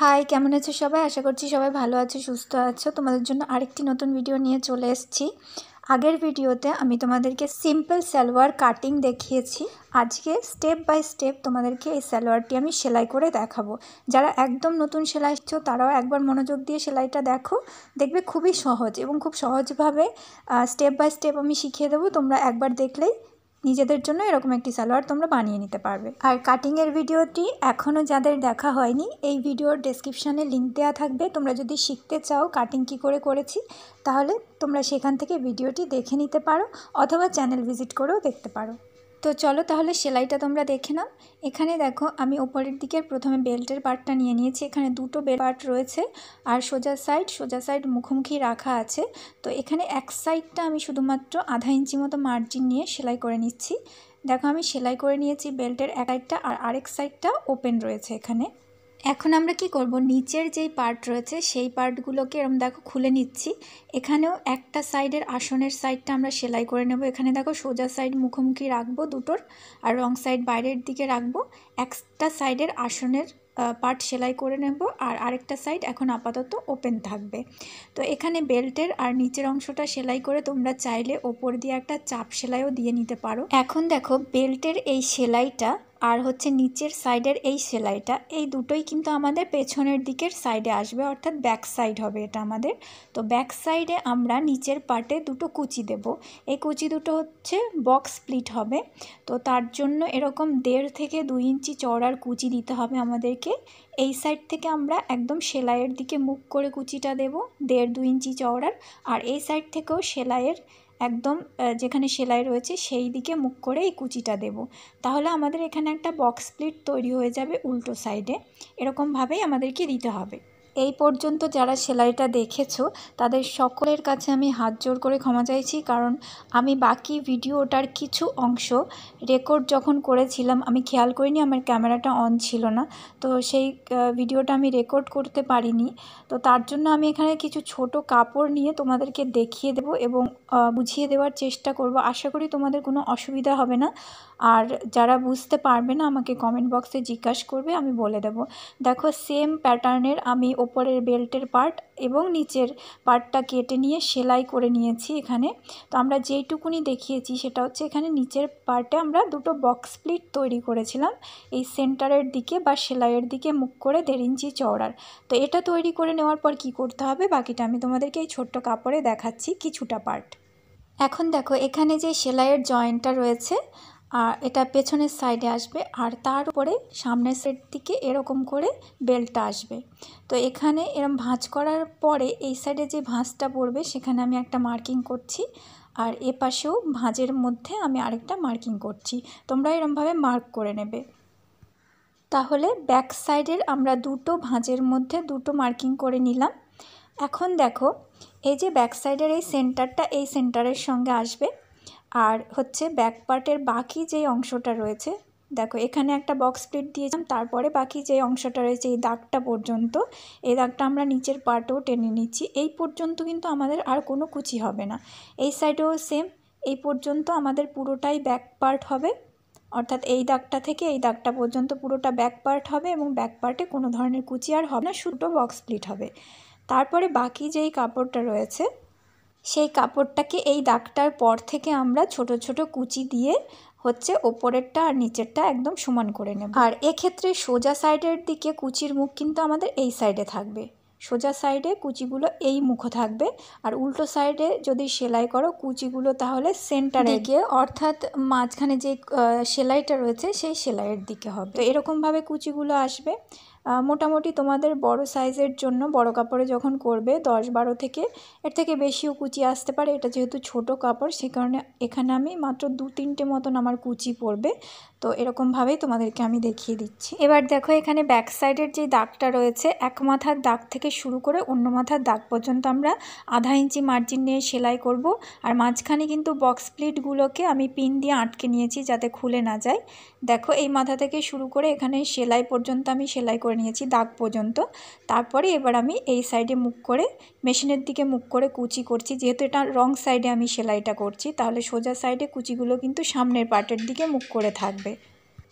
High, কেমন আছো সবাই? আশা করছি সবাই ভালো আছো, সুস্থ আছো। তোমাদের জন্য আরেকটি নতুন ভিডিও নিয়ে চলে এসেছি। আগের ভিডিওতে আমি তোমাদেরকে সিম্পল সালোয়ার কাটিং দেখিয়েছি। আজকে স্টেপ বাই স্টেপ তোমাদেরকে এই সালোয়ারটি আমি সেলাই করে দেখাবো। যারা একদম নতুন সেলাই শিখছো তারাও একবার মনোযোগ দিয়ে সেলাইটা দেখো, দেখবে খুবই সহজ এবং খুব সহজভাবে স্টেপ বাই স্টেপ আমি শিখিয়ে দেবো। তোমরা একবার দেখলেই নিজেদের জন্য এরকম একটি সালোয়ার তোমরা বানিয়ে নিতে পারবে। আর কাটিংয়ের ভিডিওটি এখনও যাদের দেখা হয়নি, এই ভিডিওর ডেসক্রিপশানে লিঙ্ক দেওয়া থাকবে। তোমরা যদি শিখতে চাও কাটিং কী করে করেছি, তাহলে তোমরা সেখান থেকে ভিডিওটি দেখে নিতে পারো অথবা চ্যানেল ভিজিট করেও দেখতে পারো। তো চলো তাহলে সেলাইটা তোমরা দেখে নাও। এখানে দেখো আমি ওপরের দিকের প্রথমে বেল্টের পার্টটা নিয়ে নিয়েছি। এখানে দুটো বেল্ট পার্ট রয়েছে আর সোজা সাইড মুখোমুখি রাখা আছে। তো এখানে এক সাইডটা আমি শুধুমাত্র আধা ইঞ্চি মতো মার্জিন নিয়ে সেলাই করে নিচ্ছি। দেখো আমি সেলাই করে নিয়েছি বেল্টের এক সাইডটা, আর আরেক সাইডটা ওপেন রয়েছে এখানে। এখন আমরা কি করব, নিচের যেই পার্ট রয়েছে সেই পার্টগুলোকে এরকম দেখো খুলে নিচ্ছি। এখানেও একটা সাইডের আসনের সাইডটা আমরা সেলাই করে নেব। এখানে দেখো সোজা সাইড মুখোমুখি রাখবো দুটোর, আর রং সাইড বাইরের দিকে রাখবো। একটা সাইডের আসনের পার্ট সেলাই করে নেব, আর আরেকটা সাইড এখন আপাতত ওপেন থাকবে। তো এখানে বেল্টের আর নিচের অংশটা সেলাই করে তোমরা চাইলে ওপর দিয়ে একটা চাপ সেলাইও দিয়ে নিতে পারো। এখন দেখো বেল্টের এই সেলাইটা আর হচ্ছে নিচের সাইডের এই সেলাইটা, এই দুটোই কিন্তু আমাদের পেছনের দিকের সাইডে আসবে, অর্থাৎ ব্যাক সাইড হবে এটা আমাদের। তো ব্যাক সাইডে আমরা নিচের পার্টে দুটো কুচি দেব। এই কুচি দুটো হচ্ছে বক্স স্প্লিট হবে। তো তার জন্য এরকম 1.5 থেকে 2 ইঞ্চি চওড়ার কুচি দিতে হবে আমাদেরকে। এই সাইড থেকে আমরা একদম সেলাইয়ের দিকে মুখ করে কুচিটা দেব 1.5-2 ইঞ্চি চওড়ার, আর এই সাইড থেকেও সেলাইয়ের একদম যেখানে সেলাই রয়েছে সেই দিকে মুখ করে এই কুচিটা দেব। তাহলে আমাদের এখানে একটা বক্স স্প্লিট তৈরি হয়ে যাবে উল্টো সাইডে। এরকমভাবেই আমাদেরকে দিতে হবে। এই পর্যন্ত যারা সেলাইটা দেখেছো তাদের সকলের কাছে আমি হাত জোড় করে ক্ষমা চাইছি, কারণ আমি বাকি ভিডিওটার কিছু অংশ রেকর্ড যখন করেছিলাম আমি খেয়াল করিনি, আমার ক্যামেরাটা অন ছিল না। তো সেই ভিডিওটা আমি রেকর্ড করতে পারিনি। তো তার জন্য আমি এখানে কিছু ছোট কাপড় নিয়ে তোমাদেরকে দেখিয়ে দেব এবং বুঝিয়ে দেওয়ার চেষ্টা করব। আশা করি তোমাদের কোনো অসুবিধা হবে না। আর যারা বুঝতে পারবে না আমাকে কমেন্ট বক্সে জিজ্ঞাসা করবে, আমি বলে দেব। দেখো সেম প্যাটার্নের আমি ওপরের বেল্টের পার্ট এবং নিচের পার্টটা কেটে নিয়ে সেলাই করে নিয়েছি এখানে। তো আমরা যেইটুকুনি দেখিয়েছি সেটা হচ্ছে এখানে নিচের পার্টে আমরা দুটো বক্স স্প্লিট তৈরি করেছিলাম এই সেন্টারের দিকে বা সেলাইয়ের দিকে মুখ করে 1.5 ইঞ্চি চওড়ার। তো এটা তৈরি করে নেওয়ার পর কি করতে হবে বাকিটা আমি তোমাদেরকে এই ছোট্ট কাপড়ে দেখাচ্ছি কিছুটা পার্ট। এখন দেখো এখানে যে সেলাইয়ের জয়েন্টটা রয়েছে আর এটা পেছনের সাইডে আসবে, আর তার উপরে সামনের সাইড দিকে এরকম করে বেল্টটা আসবে। তো এখানে এরকম ভাঁজ করার পরে এই সাইডে যে ভাঁজটা পড়বে সেখানে আমি একটা মার্কিং করছি, আর এ পাশেও ভাঁজের মধ্যে আমি আরেকটা মার্কিং করছি। তোমরা এরকমভাবে মার্ক করে নেবে। তাহলে ব্যাক সাইডের আমরা দুটো ভাঁজের মধ্যে দুটো মার্কিং করে নিলাম। এখন দেখো এই যে ব্যাক সাইডের এই সেন্টারটা এই সেন্টারের সঙ্গে আসবে, আর হচ্ছে ব্যাক পার্টের বাকি যে অংশটা রয়েছে দেখো এখানে একটা বক্স স্প্লিট দিয়েছিলাম, তারপরে বাকি যে অংশটা রয়েছে এই দাগটা পর্যন্ত, এই দাগটা আমরা নিচের পার্টেও টেনে নিচ্ছি। এই পর্যন্ত কিন্তু আমাদের আর কোনো কুচি হবে না। এই সাইডেও সেম, এই পর্যন্ত আমাদের পুরোটাই ব্যাক পার্ট হবে, অর্থাৎ এই দাগটা থেকে এই দাগটা পর্যন্ত পুরোটা ব্যাক পার্ট হবে এবং ব্যাক পার্টে কোনো ধরনের কুচি আর হবে না, শুধু বক্স স্প্লিট হবে। তারপরে বাকি যেই কাপড়টা রয়েছে সেই কাপড়টাকে এই দাগটার পর থেকে আমরা ছোট ছোট কুচি দিয়ে হচ্ছে ওপরেরটা আর নিচেরটা একদম সমান করে নেব। আর এক্ষেত্রে সোজা সাইডের দিকে কুচির মুখ কিন্তু আমাদের এই সাইডে থাকবে, সোজা সাইডে কুচিগুলো এই মুখো থাকবে, আর উল্টো সাইডে যদি সেলাই করো কুচিগুলো তাহলে সেন্টারে গিয়ে অর্থাৎ মাঝখানে যে সেলাইটা রয়েছে সেই সেলাইয়ের দিকে হবে। তো এরকমভাবে কুচিগুলো আসবে। মোটামুটি তোমাদের বড় সাইজের জন্য বড় কাপড়ে যখন করবে 10-12 থেকে এর থেকে বেশিও কুচি আসতে পারে। এটা যেহেতু ছোট কাপড় সেই কারণে এখানে আমি মাত্র 2-3টে মতন আমার কুচি পড়বে। তো এরকমভাবেই তোমাদেরকে আমি দেখিয়ে দিচ্ছি। এবার দেখো এখানে ব্যাক সাইডের যে দাগটা রয়েছে এক মাথার দাগ থেকে শুরু করে অন্য মাথার দাগ পর্যন্ত আমরা আধা ইঞ্চি মার্জিন নিয়ে সেলাই করব। আর মাঝখানে কিন্তু বক্স প্লিটগুলোকে আমি পিন দিয়ে আটকে নিয়েছি যাতে খুলে না যায়। দেখো এই মাথা থেকে শুরু করে এখানে সেলাই পর্যন্ত আমি সেলাই করে নিয়েছি দাগ পর্যন্ত। তারপরে এবার আমি এই সাইডে মুখ করে মেশিনের দিকে মুখ করে কুচি করছি। যেহেতু এটা রং সাইডে আমি সেলাইটা করছি তাহলে সোজা সাইডে কুচিগুলো কিন্তু সামনের পার্টের দিকে মুখ করে থাকবে।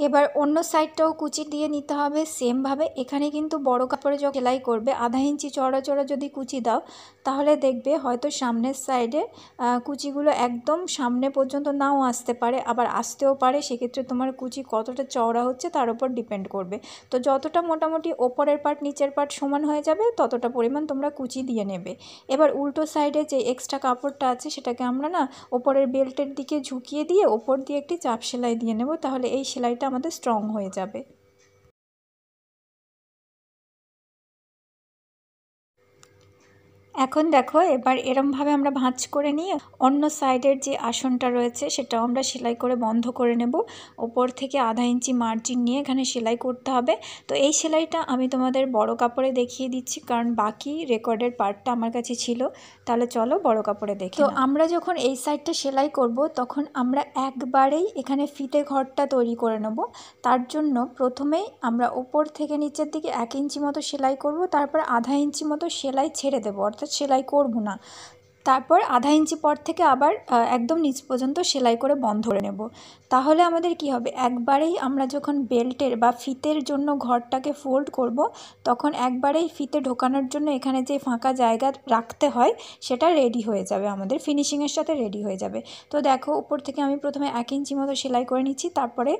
এবার অন্য সাইডটাও কুচি দিয়ে নিতে হবে সেমভাবে। এখানে কিন্তু বড় কাপড়ে যখন সেলাই করবে আধা ইঞ্চি চড়া চড়া যদি কুচি দাও তাহলে দেখবে হয়তো সামনের সাইডে কুচিগুলো একদম সামনে পর্যন্ত নাও আসতে পারে, আবার আসতেও পারে। সেক্ষেত্রে তোমার কুচি কতটা চওড়া হচ্ছে তার উপর ডিপেন্ড করবে। তো যতটা মোটামুটি ওপরের পার্ট নিচের পার্ট সমান হয়ে যাবে ততটা পরিমাণ তোমরা কুচি দিয়ে নেবে। এবার উল্টো সাইডে যে এক্সট্রা কাপড়টা আছে সেটাকে আমরা না ওপরের বেল্টের দিকে ঝুঁকিয়ে দিয়ে ওপর দিয়ে একটি চাপ সেলাই দিয়ে নেব, তাহলে এই সেলাইটা আমাদের স্ট্রং হয়ে যাবে। এখন দেখো এবার এরমভাবে আমরা ভাঁজ করে নিয়ে অন্য সাইডের যে আসনটা রয়েছে সেটাও আমরা সেলাই করে বন্ধ করে নেব। ওপর থেকে আধা ইঞ্চি মার্জিন নিয়ে এখানে সেলাই করতে হবে। তো এই সেলাইটা আমি তোমাদের বড় কাপড়ে দেখিয়ে দিচ্ছি, কারণ বাকি রেকর্ডের পার্টটা আমার কাছে ছিল। তাহলে চলো বড় কাপড়ে দেখি। তো আমরা যখন এই সাইডটা সেলাই করব তখন আমরা একবারেই এখানে ফিতে ঘরটা তৈরি করে নেব। তার জন্য প্রথমেই আমরা ওপর থেকে নিচের দিকে 1 ইঞ্চি মতো সেলাই করব, তারপর আধা ইঞ্চি মতো সেলাই ছেড়ে দেবো, অর্থাৎ সেলাই করব না। তারপর আধা ইঞ্চি পর থেকে আবার একদম নিচ পর্যন্ত সেলাই করে বন্ধ করে নেব। তাহলে আমাদের কি হবে, একবারেই আমরা যখন বেল্টের বা ফিতের জন্য ঘরটাকে ফোল্ড করব তখন একবারেই ফিতে ঢোকানোর জন্য এখানে যে ফাঁকা জায়গা রাখতে হয় সেটা রেডি হয়ে যাবে, আমাদের ফিনিশিংয়ের সাথে রেডি হয়ে যাবে। তো দেখো উপর থেকে আমি প্রথমে 1 ইঞ্চি মতো সেলাই করে নিচ্ছি, তারপরে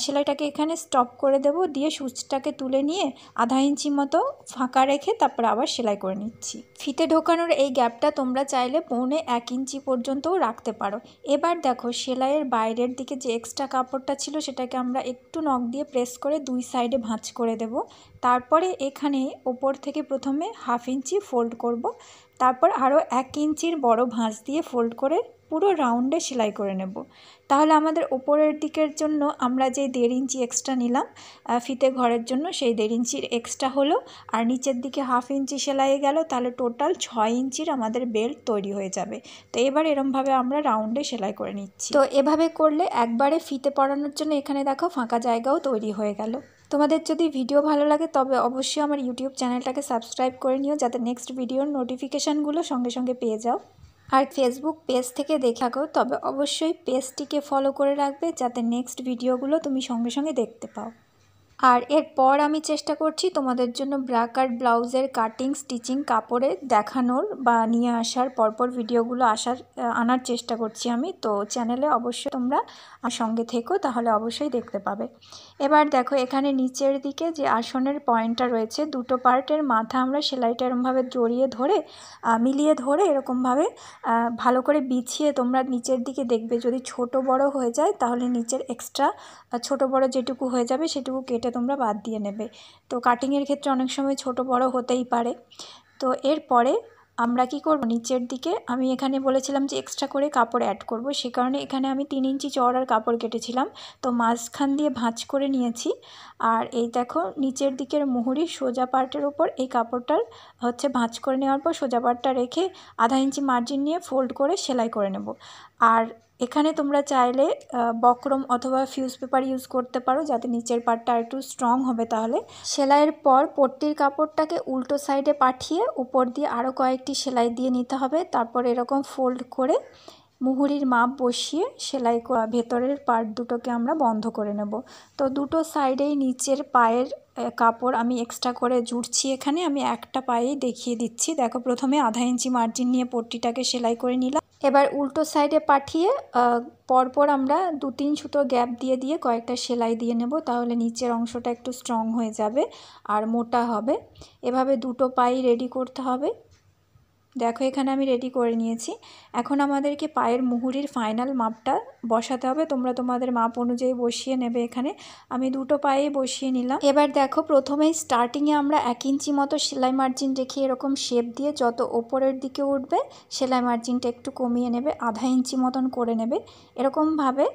সেলাইটাকে এখানে স্টপ করে দেব, দিয়ে সুচটাকে তুলে নিয়ে আধা ইঞ্চি মতো ফাঁকা রেখে তারপরে আবার সেলাই করে নিচ্ছি। ফিতে ঢোকানোর এই গ্যাপটা তোমরা চাইলে 1.25 ইঞ্চি পর্যন্তও রাখতে পারো। এবার দেখো সেলাইয়ের বাইরের দিকে যে এক্সট্রা কাপড়টা ছিল সেটাকে আমরা একটু নখ দিয়ে প্রেস করে দুই সাইডে ভাঁজ করে দেব। তারপরে এখানে ওপর থেকে প্রথমে 1/2 ইঞ্চি ফোল্ড করব, তারপর আরও 1 ইঞ্চির বড় ভাঁজ দিয়ে ফোল্ড করে পুরো রাউন্ডে সেলাই করে নেব। তাহলে আমাদের ওপরের দিকের জন্য আমরা যে 1.5 ইঞ্চি এক্সট্রা নিলাম ফিতে ঘরের জন্য, সেই 1.5 ইঞ্চির এক্সট্রা হলো, আর নিচের দিকে 1/2 ইঞ্চি সেলাই গেল, তাহলে টোটাল 6 ইঞ্চির আমাদের বেল্ট তৈরি হয়ে যাবে। তো এবার এরমভাবে আমরা রাউন্ডে সেলাই করে নিচ্ছি। তো এভাবে করলে একবারে ফিতে পরানোর জন্য এখানে দেখো ফাঁকা জায়গাও তৈরি হয়ে গেল। তোমাদের যদি ভিডিও ভালো লাগে তবে অবশ্যই আমার ইউটিউব চ্যানেলটাকে সাবস্ক্রাইব করে নিও, যাতে নেক্সট ভিডিওর নোটিফিকেশানগুলো সঙ্গে সঙ্গে পেয়ে যাও। আর ফেসবুক পেজ থেকে দেখে থাকো তবে অবশ্যই পেজটিকে ফলো করে রাখবে, যাতে নেক্সট ভিডিওগুলো তুমি সঙ্গে সঙ্গে দেখতে পাও। আর এরপর আমি চেষ্টা করছি তোমাদের জন্য ব্রা কাট ব্লাউজের কাটিং স্টিচিং কাপড়ে দেখানোর বা নিয়ে আসার পরপর ভিডিওগুলো আনার চেষ্টা করছি আমি। তো চ্যানেলে অবশ্যই তোমরা সঙ্গে থেকো, তাহলে অবশ্যই দেখতে পাবে। এবার দেখো এখানে নিচের দিকে যে আসনের পয়েন্টটা রয়েছে, দুটো পার্টের মাথা আমরা সেলাইটা এরকমভাবে জড়িয়ে ধরে মিলিয়ে ধরে এরকমভাবে ভালো করে বিছিয়ে তোমরা নিচের দিকে দেখবে যদি ছোট বড় হয়ে যায় তাহলে নিচের এক্সট্রা ছোট বড় যেটুকু হয়ে যাবে সেটুকু কেটে তোমরা বাদ দিয়ে নেবে। তো কাটিংয়ের ক্ষেত্রে অনেক সময় ছোট বড় হতেই পারে। তো এরপরে আমরা কি করব, নিচের দিকে আমি এখানে বলেছিলাম যে এক্সট্রা করে কাপড় অ্যাড করব, সে কারণে এখানে আমি 3 ইঞ্চি চওড়ার কাপড় কেটেছিলাম, তো মাঝখান দিয়ে ভাঁজ করে নিয়েছি। আর এই দেখো নিচের দিকের মুহুরির সোজা পার্টের উপর এই কাপড়টার ভাঁজ করে নেওয়ার পর সোজা পার্টটা রেখে আধা ইঞ্চি মার্জিন নিয়ে ফোল্ড করে সেলাই করে নেব। আর এখানে তোমরা চাইলে বক্রম অথবা ফিউজ পেপার ইউজ করতে পারো, যাতে নিচের পার্টটা একটু স্ট্রং হবে। তাহলে সেলাইয়ের পর পট্টির কাপড়টাকে উল্টো সাইডে পাঠিয়ে উপর দিয়ে আরও কয়েকটি সেলাই দিয়ে নিতে হবে। তারপর এরকম ফোল্ড করে মুহুরির মাপ বসিয়ে সেলাই ভেতরের পার্ট দুটোকে আমরা বন্ধ করে নেব। তো দুটো সাইডেই নিচের পায়ের কাপড় আমি এক্সট্রা করে জুড়ছি। এখানে আমি একটা পায়েই দেখিয়ে দিচ্ছি। দেখো প্রথমে আধা ইঞ্চি মার্জিন নিয়ে পট্টিটাকে সেলাই করে নিলাম। এবার উল্টো সাইডে পাঠিয়ে পরপর আমরা 2-3 সুতো গ্যাপ দিয়ে দিয়ে কয়েকটা সেলাই দিয়ে নেব, তাহলে নিচের অংশটা একটু স্ট্রং হয়ে যাবে আর মোটা হবে। এভাবে দুটো পাই রেডি করতে হবে। দেখো এখানে আমি রেডি করে নিয়েছি। এখন আমাদেরকে পায়ের মুহুরির ফাইনাল মাপটা বসাতে হবে, তোমরা তোমাদের মাপ অনুযায়ী বসিয়ে নেবে। এখানে আমি দুটো পায়ে বসিয়ে নিলাম। এবার দেখো প্রথমেই স্টার্টিংয়ে আমরা 1 ইঞ্চি মতো সেলাই মার্জিন রেখে এরকম শেপ দিয়ে যত ওপরের দিকে উঠবে সেলাই মার্জিনটা একটু কমিয়ে নেবে, আধা ইঞ্চি মতন করে নেবে। এরকমভাবে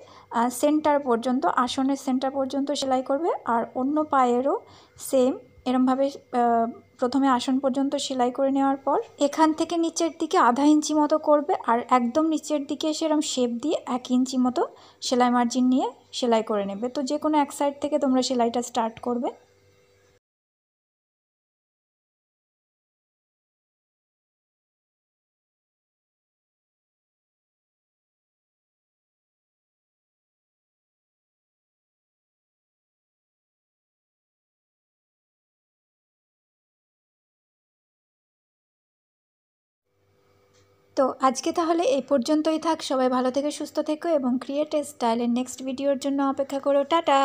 সেন্টার পর্যন্ত, আসনের সেন্টার পর্যন্ত সেলাই করবে। আর অন্য পায়েরও সেম এরমভাবে প্রথমে আসন পর্যন্ত সেলাই করে নেওয়ার পর এখান থেকে নিচের দিকে আধা ইঞ্চি মতো করবে, আর একদম নিচের দিকে সেরকম শেপ দিয়ে 1 ইঞ্চি মতো সেলাই মার্জিন নিয়ে সেলাই করে নেবে। তো যে কোনো এক সাইড থেকে তোমরা সেলাইটা স্টার্ট করবে। তো আজকে তাহলে এই পর্যন্তই থাক। সবাই ভালো থেকে সুস্থ থেকো এবং ক্রিয়েট এ স্টাইলের নেক্সট ভিডিওর জন্য অপেক্ষা করো। টাটা।